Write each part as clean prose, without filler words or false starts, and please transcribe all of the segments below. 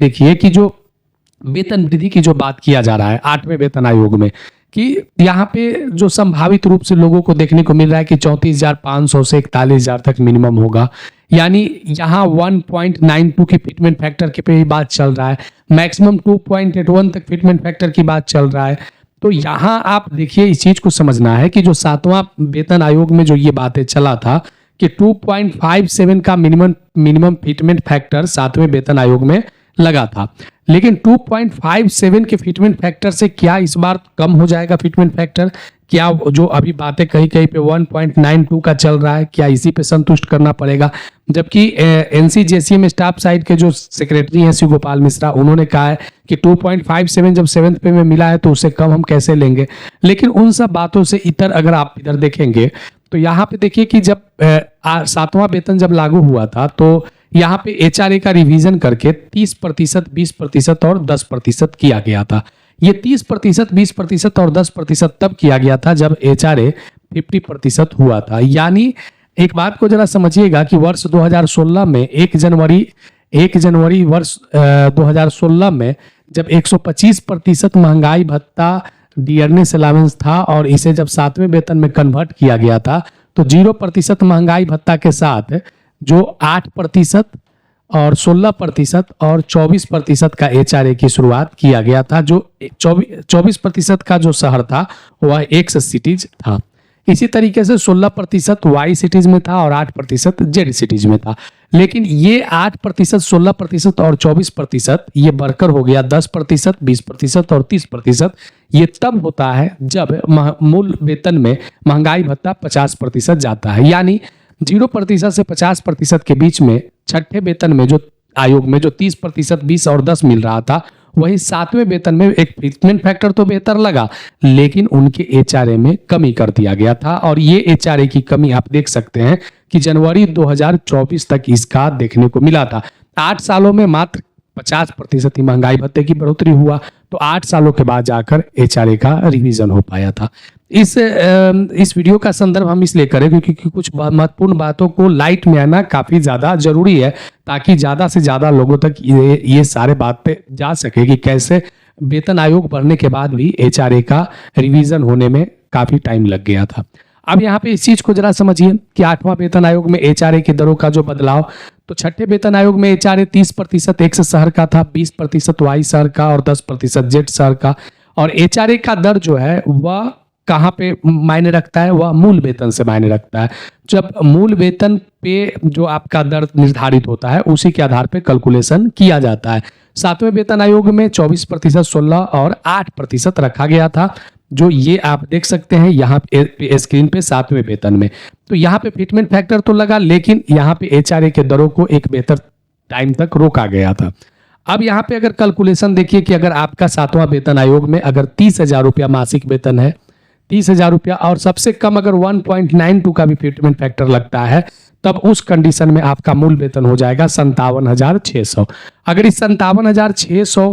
देखिए कि जो वेतन वृद्धि की जो बात किया जा रहा है 8वें वेतन आयोग में, कि यहाँ पे जो संभावित रूप से लोगों को देखने को मिल रहा है कि 34,500 से 41,000 तक मिनिमम होगा। यानी यहाँ 1.92 की फिटमेंट फैक्टर के पे ही बात चल रहा है, मैक्सिमम 2.81 तक फिटमेंट फैक्टर की बात चल रहा है। तो यहाँ आप देखिए इस चीज को समझना है कि जो 7वां वेतन आयोग में जो ये बातें चला था कि 2.57 का मिनिमम फिटमेंट फैक्टर 7वें वेतन आयोग में लगा था, लेकिन 2.57 के फिटमेंट फैक्टर से क्या इस बार कम हो जाएगा फिटमेंट फैक्टर? क्या जो अभी बातें कहीं कहीं पे 1.92 का चल रहा है, क्या इसी पे संतुष्ट करना पड़ेगा? जबकि एनसीजेसीएम स्टाफ साइड के जो सेक्रेटरी हैं शिव गोपाल मिश्रा, उन्होंने कहा है कि 2.57 जब 7th पे में मिला है तो उससे कम हम कैसे लेंगे। लेकिन उन सब बातों से इतर अगर आप इधर देखेंगे तो यहाँ पे देखिए कि जब 7वां वेतन जब लागू हुआ था तो यहाँ पे एचआरए का रिवीजन करके 30%, 20% और 10% किया गया था। ये 30%, 20% और 10% तब किया गया था जब एचआरए 50% हुआ था। यानी एक बात को जरा समझिएगा कि वर्ष 2016 में 1 जनवरी वर्ष 2016 में जब 125% महंगाई भत्ता डियरनेस अलाउंस था और इसे जब 7वें वेतन में कन्वर्ट किया गया था तो 0% महंगाई भत्ता के साथ जो 8% और 16% और 24% का एचआरए की शुरुआत किया गया था। जो 24% का जो शहर था वह एक्स सिटीज था। इसी तरीके से 16% वाई सिटीज में था और 8% जेड सिटीज में था। लेकिन ये 8%, 16% और 24% ये बढ़कर हो गया 10%, 20% और 30%। ये तब होता है जब मूल वेतन में महंगाई भत्ता 50% जाता है। यानी 0% से 50% के बीच में छठे वेतन में जो आयोग में जो 30%, 20 और 10 मिल रहा था, वही 7वें वेतन में एक फिटमेंट फैक्टर तो बेहतर लगा, लेकिन उनके एचआरए में कमी कर दिया गया था। और ये एचआरए की कमी आप देख सकते हैं कि जनवरी 2024 तक इसका देखने को मिला था। 8 सालों में मात्र 50% ही महंगाई भत्ते की बढ़ोतरी हुआ, तो 8 सालों के बाद जाकर एचआरए का रिवीजन हो पाया था। इस वीडियो का संदर्भ हम इसलिए करें क्योंकि कुछ महत्वपूर्ण बातों को लाइट में आना काफी ज्यादा जरूरी है, ताकि ज्यादा से ज्यादा लोगों तक ये सारे बातें जा सके कि कैसे वेतन आयोग बढ़ने के बाद भी एचआरए का रिवीजन होने में काफी टाइम लग गया था। अब यहाँ पे इस चीज को जरा समझिए कि 8वां वेतन आयोग में एचआरए की दरों का जो बदलाव, तो छठे वेतन आयोग में एचआरए 30% एक्स शहर का था, 20% वाई शहर का और 10% जेड शहर का। और एचआरए का दर जो है वह कहाँ पे मायने रखता है? वह मूल वेतन से मायने रखता है। जब मूल वेतन पे जो आपका दर निर्धारित होता है उसी के आधार पे कैलकुलेशन किया जाता है। 7वें वेतन आयोग में 24%, 16 और 8% रखा गया था, जो ये आप देख सकते हैं यहाँ पे स्क्रीन पे 7वें वेतन में। तो यहाँ पे फिटमेंट फैक्टर तो लगा, लेकिन यहाँ पे एचआरए के दरों को एक बेहतर टाइम तक रोका गया था। अब यहाँ पे अगर कैलकुलेशन देखिए कि अगर आपका 7वां वेतन आयोग में अगर 30,000 रुपया मासिक वेतन है, 30,000 रुपया, और सबसे कम अगर 1.92 का भी फिटमेंट फैक्टर लगता है, तब उस कंडीशन में आपका मूल वेतन हो जाएगा 57,600। अगर इस 57,600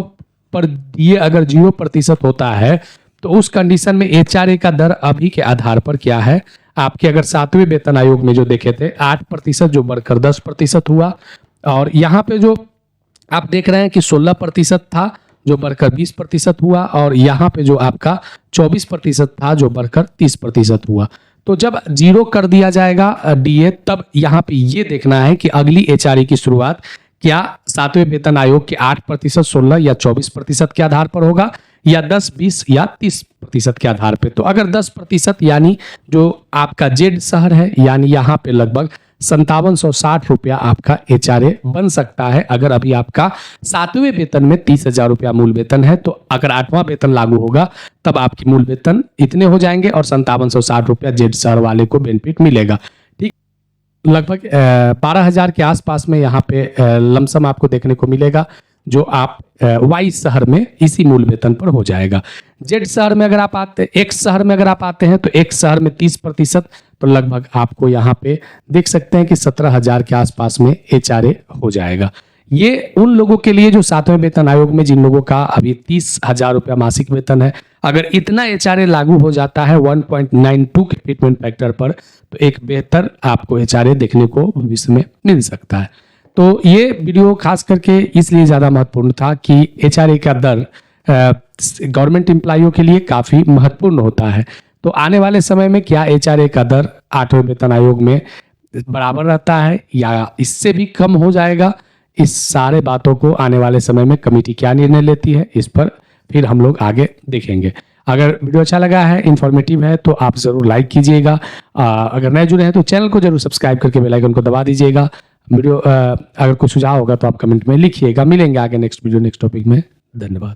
पर ये अगर 0% होता है तो उस कंडीशन में एचआरए का दर अभी के आधार पर क्या है? आपके अगर 7वें वेतन आयोग में जो देखे थे 8% जो बढ़कर 10% हुआ, और यहाँ पे जो आप देख रहे हैं कि 16% था जो बढ़कर 20% हुआ, और यहाँ पे जो आपका 24% था जो बढ़कर 30% हुआ। तो जब 0 कर दिया जाएगा डीए, तब यहाँ पे ये देखना है कि अगली एचआरए की शुरुआत क्या 7वें वेतन आयोग के 8%, 16 या 24% के आधार पर होगा, या 10, 20 या 30% के आधार पे। तो अगर 10% यानी जो आपका जेड शहर है, यानी यहाँ पे लगभग 5760 रुपया आपका एचआरए बन सकता है। अगर अभी आपका 7वें वेतन में 30,000 रुपया मूल वेतन है, तो अगर 8वां वेतन लागू होगा तब आपकी मूल वेतन इतने हो जाएंगे और 5760 रुपया जेड शहर वाले को बेनिफिट मिलेगा। ठीक, लगभग 12,000 के आसपास में यहाँ पे लमसम आपको देखने को मिलेगा, जो आप वाई शहर में इसी मूल वेतन पर हो जाएगा। जेड शहर में अगर आप आते, एक्स शहर में अगर आप आते हैं तो एक्स शहर में 30%, तो लगभग आपको यहाँ पे देख सकते हैं कि 17,000 के आसपास में एचआरए हो जाएगा। ये उन लोगों के लिए जो 7वें वेतन आयोग में जिन लोगों का अभी 30,000 रुपया मासिक वेतन है, अगर इतना एचआरए लागू हो जाता है 1.92 के फिटमेंट फैक्टर पर, तो एक बेहतर आपको एचआरए देखने को भविष्य में मिल सकता है। तो ये वीडियो खास करके इसलिए ज़्यादा महत्वपूर्ण था कि HRA का दर गवर्नमेंट एम्प्लॉइयों के लिए काफ़ी महत्वपूर्ण होता है। तो आने वाले समय में क्या HRA का दर 8वें वेतन आयोग में बराबर रहता है या इससे भी कम हो जाएगा, इस सारे बातों को आने वाले समय में कमेटी क्या निर्णय लेती है, इस पर फिर हम लोग आगे देखेंगे। अगर वीडियो अच्छा लगा है, इन्फॉर्मेटिव है, तो आप ज़रूर लाइक कीजिएगा। अगर नए जुड़े हैं तो चैनल को जरूर सब्सक्राइब करके बेल आइकन को दबा दीजिएगा। वीडियो अगर कुछ सुझाव होगा तो आप कमेंट में लिखिएगा। मिलेंगे आगे नेक्स्ट वीडियो नेक्स्ट टॉपिक में। धन्यवाद।